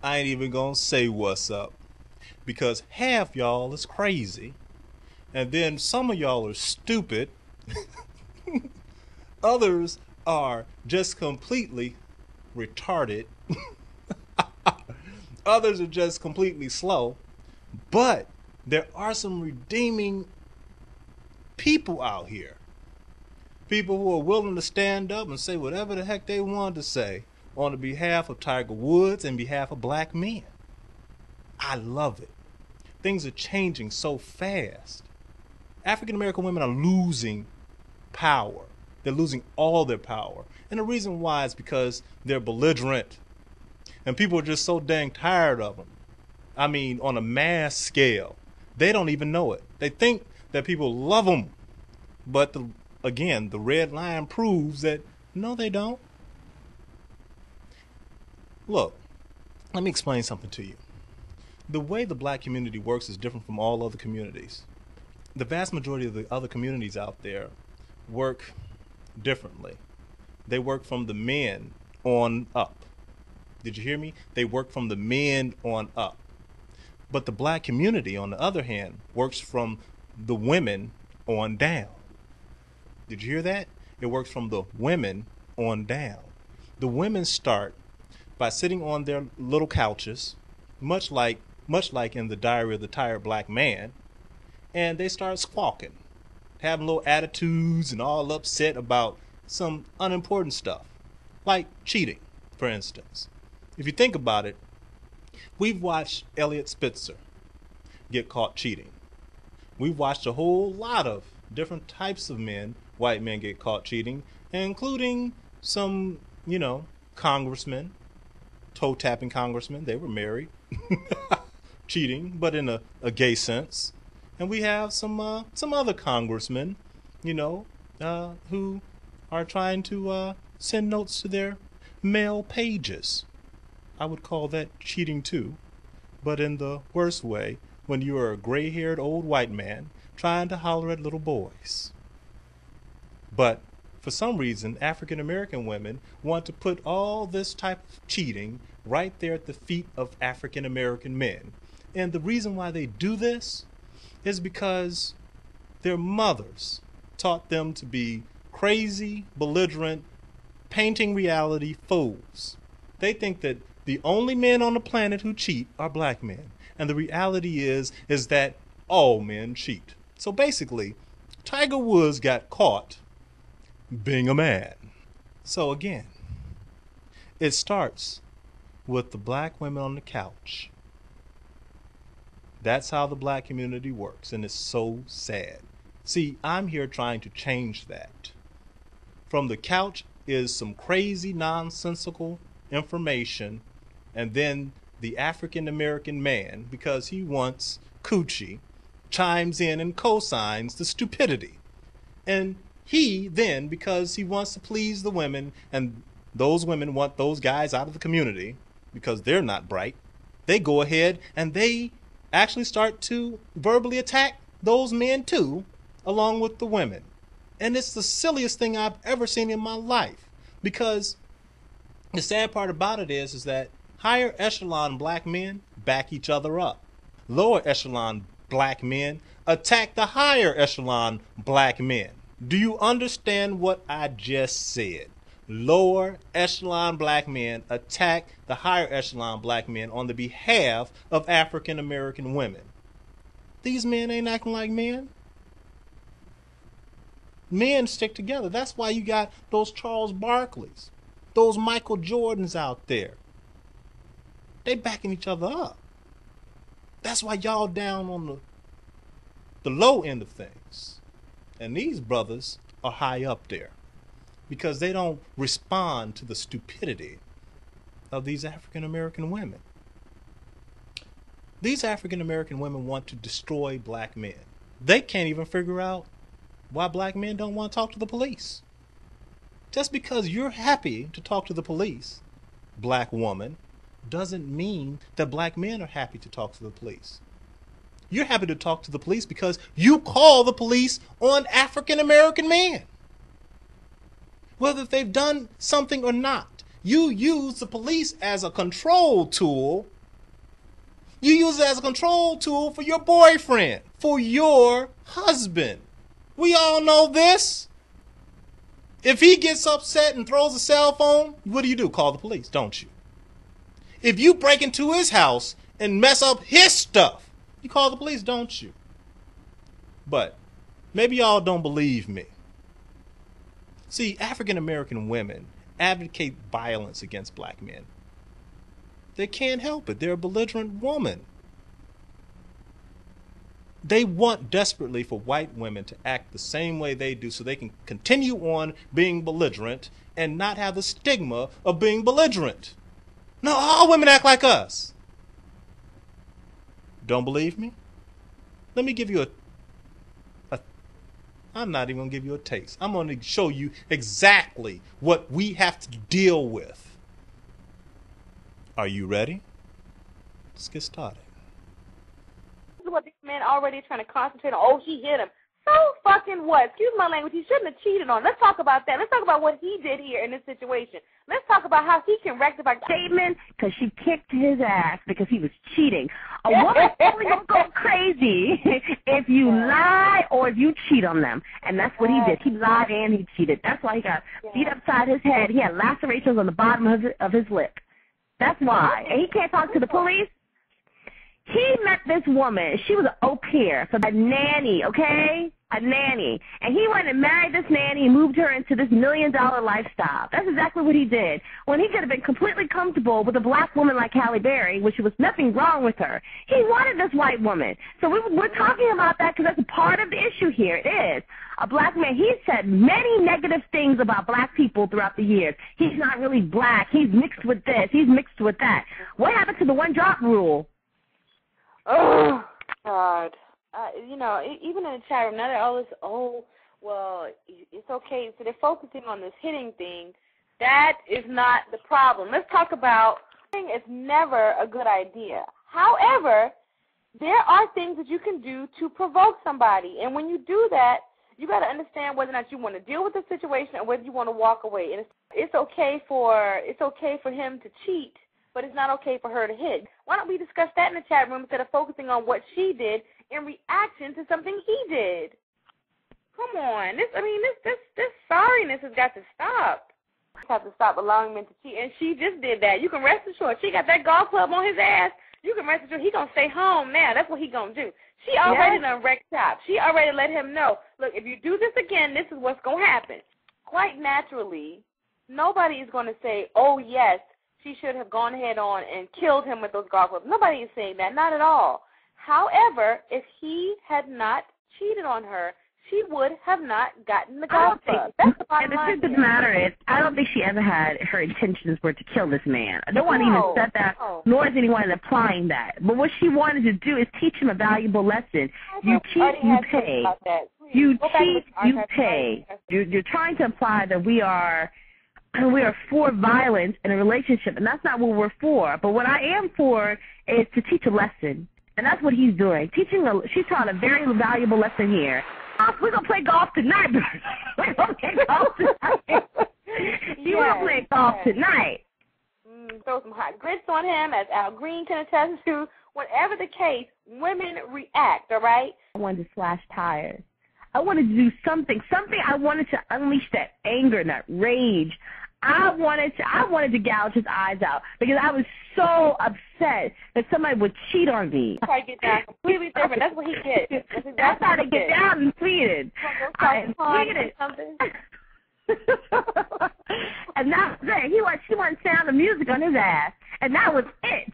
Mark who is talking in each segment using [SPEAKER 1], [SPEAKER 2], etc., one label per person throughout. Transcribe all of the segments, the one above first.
[SPEAKER 1] I ain't even gonna say what's up because half y'all is crazy, and then some of y'all are stupid. Others are just completely retarded. Others are just completely slow. But there are some redeeming people out here. People who are willing to stand up and say whatever the heck they want to say on the behalf of Tiger Woods and behalf of black men. I love it. Things are changing so fast. African American women are losing power. They're losing all their power. And the reason why is because they're belligerent. And people are just so dang tired of them. I mean, on a mass scale. They don't even know it. They think that people love them. But again, the red line proves that no, they don't. Look, let me explain something to you. The way the black community works is different from all other communities. The vast majority of the other communities out there work differently. They work from the men on up. Did you hear me? They work from the men on up. But the black community, on the other hand, works from the women on down. Did you hear that? It works from the women on down. The women start by sitting on their little couches, much like in the Diary of the Tired Black Man, and they start squawking, having little attitudes and all upset about some unimportant stuff, like cheating, for instance. If you think about it, we've watched Elliot Spitzer get caught cheating. We've watched a whole lot of different types of men, white men, get caught cheating, including some, congressmen, toe-tapping congressmen. They were married, cheating, but in a gay sense. And we have some other congressmen, who are trying to send notes to their male pages. I would call that cheating too, but in the worst way, when you are a gray-haired old white man trying to holler at little boys. But for some reason, African American women want to put all this type of cheating right there at the feet of African American men. And the reason why they do this is because their mothers taught them to be crazy, belligerent, painting reality fools. They think that the only men on the planet who cheat are black men. And the reality is that all men cheat. So basically, Tiger Woods got caught being a man. So again, it starts with the black women on the couch. That's how the black community works, and it's so sad. See, I'm here trying to change that. From the couch is some crazy, nonsensical information, and then the African American man, because he wants coochie, chimes in and co-signs the stupidity. And he then, because he wants to please the women, and those women want those guys out of the community because they're not bright, they go ahead and they actually start to verbally attack those men too, along with the women. And it's the silliest thing I've ever seen in my life, because the sad part about it is that higher echelon black men back each other up. Lower echelon black men attack the higher echelon black men. Do you understand what I just said? Lower echelon black men attack the higher echelon black men on the behalf of African American women. These men ain't acting like men. Men stick together. That's why you got those Charles Barkleys, those Michael Jordans out there. They backing each other up. That's why y'all down on the low end of things. And these brothers are high up there because they don't respond to the stupidity of these African American women. These African American women want to destroy black men. They can't even figure out why black men don't want to talk to the police. Just because you're happy to talk to the police, black woman, doesn't mean that black men are happy to talk to the police. You're happy to talk to the police because you call the police on African American men. Whether they've done something or not, You use the police as a control tool. You use it as a control tool for your boyfriend, for your husband. We all know this. If he gets upset and throws a cell phone, what do? Call the police, don't you? If you break into his house and mess up his stuff, you call the police, don't you? But maybe y'all don't believe me. See, African American women advocate violence against black men. They can't help it. They're a belligerent woman. They want desperately for white women to act the same way they do so they can continue on being belligerent and not have the stigma of being belligerent. No, all women act like us. Don't believe me? Let me give you I'm not even going to give you a taste. I'm going to show you exactly what we have to deal with. Are you ready? Let's get started.
[SPEAKER 2] This is what these men already trying to concentrate on. Oh, she hit him. So fucking what? Excuse my language. He shouldn't have cheated on. Let's talk about that. Let's talk about what he did here in this situation. Let's talk about how he can rectify
[SPEAKER 3] statement because she kicked his ass because he was cheating. A woman only gonna go crazy if you lie or if you cheat on them, and that's what he did. He lied and he cheated. That's why he got beat upside his head. He had lacerations on the bottom of his lip. That's why. And he can't talk to the police. He met this woman. She was an au pair for a nanny, okay? A nanny. And he went and married this nanny and moved her into this $1 million lifestyle. That's exactly what he did. When he could have been completely comfortable with a black woman like Halle Berry, which was nothing wrong with her. He wanted this white woman. So we're talking about that because that's a part of the issue here. It is. A black man, he said many negative things about black people throughout the years. He's not really black. He's mixed with this. He's mixed with that. What happened to the one-drop rule?
[SPEAKER 2] Oh, God. You know, even in the chat room, now they're always, oh, well, it's okay. So they're focusing on this hitting thing. That is not the problem. Let's talk about hitting is never a good idea. However, there are things that you can do to provoke somebody. And when you do that, you got to understand whether or not you want to deal with the situation or whether you want to walk away. And it's okay for him to cheat, but it's not okay for her to hit. Why don't we discuss that in the chat room instead of focusing on what she did in reaction to something he did? Come on. This sorriness has got to stop. You have to stop allowing men to cheat. And she just did that. You can rest assured. She got that golf club on his ass. You can rest assured he's going to stay home now. That's what he's going to do. She already done wrecked top. She already let him know, look, if you do this again, this is what's going to happen. Quite naturally, nobody is going to say, oh, yes, she should have gone ahead on and killed him with those golf clubs. Nobody is saying that, not at all. However, if he had not cheated on her, she would have not gotten the golf club. That's the bottom line.
[SPEAKER 3] And the truth of the matter is, I don't think she ever had her intentions were to kill this man. No one even said that, nor is anyone implying that. But what she wanted to do is teach him a valuable lesson. You cheat, you pay. You cheat, you pay. You're trying to imply that we are for violence in a relationship, and that's not what we're for. But what I am for is to teach a lesson, and that's what he's doing. She's taught a very valuable lesson here. We're going to play golf tonight. We're going to play golf tonight. You want to play golf tonight.
[SPEAKER 2] Throw some hot grits on him, as Al Green can attest to. Whatever the case, women react, all right?
[SPEAKER 3] I wanted to slash tires. I wanted to do something. I wanted to unleash that anger and that rage. I wanted to gouge his eyes out because I was so upset that somebody would cheat on me.
[SPEAKER 2] Try to get down completely different. That's what he did.
[SPEAKER 3] That's how to get down and pleaded. I pleaded. And that was it. She wanted sound of music on his ass, and that was it.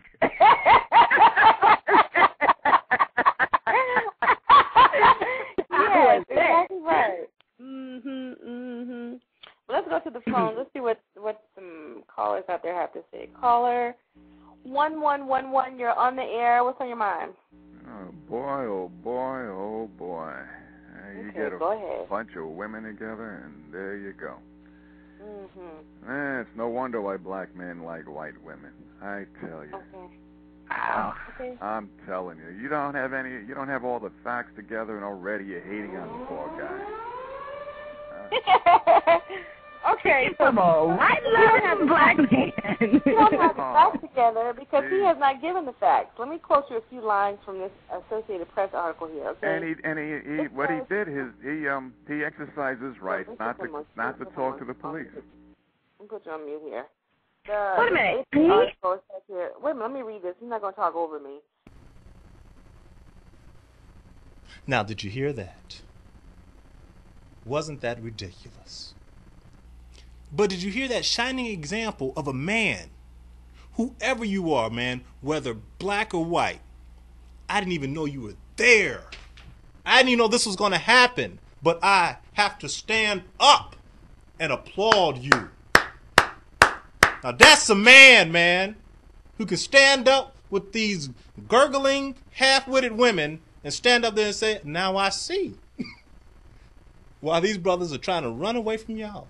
[SPEAKER 2] Yes, exactly right. Well, let's go to the phone. Let's see what some callers out there have to say. Caller 1111, you're on the air. What's on your mind?
[SPEAKER 4] Oh boy, oh boy, oh boy. You get a bunch of women together, and there you go. It's no wonder why black men like white women. I tell you.
[SPEAKER 2] Okay.
[SPEAKER 3] Wow.
[SPEAKER 2] Okay.
[SPEAKER 4] I'm telling you, you don't have all the facts together, and already you're hating on the poor guy.
[SPEAKER 2] Okay,
[SPEAKER 3] so white love and black man.
[SPEAKER 2] You don't have the facts together because he has not given the facts. Let me quote you a few lines from this Associated Press article here. Okay.
[SPEAKER 4] And he what he did is he exercised his right not to talk to the police.
[SPEAKER 2] I'll put you on mute here.
[SPEAKER 3] Wait a minute.
[SPEAKER 2] Wait a minute, let me read this. He's not going to talk over me.
[SPEAKER 1] Now, did you hear that? Wasn't that ridiculous? But did you hear that shining example of a man, whoever you are, man, whether black or white? I didn't even know you were there. I didn't even know this was going to happen. But I have to stand up and applaud you. Now that's a man, who can stand up with these gurgling, half-witted women and stand up there and say, now I see. While these brothers are trying to run away from y'all.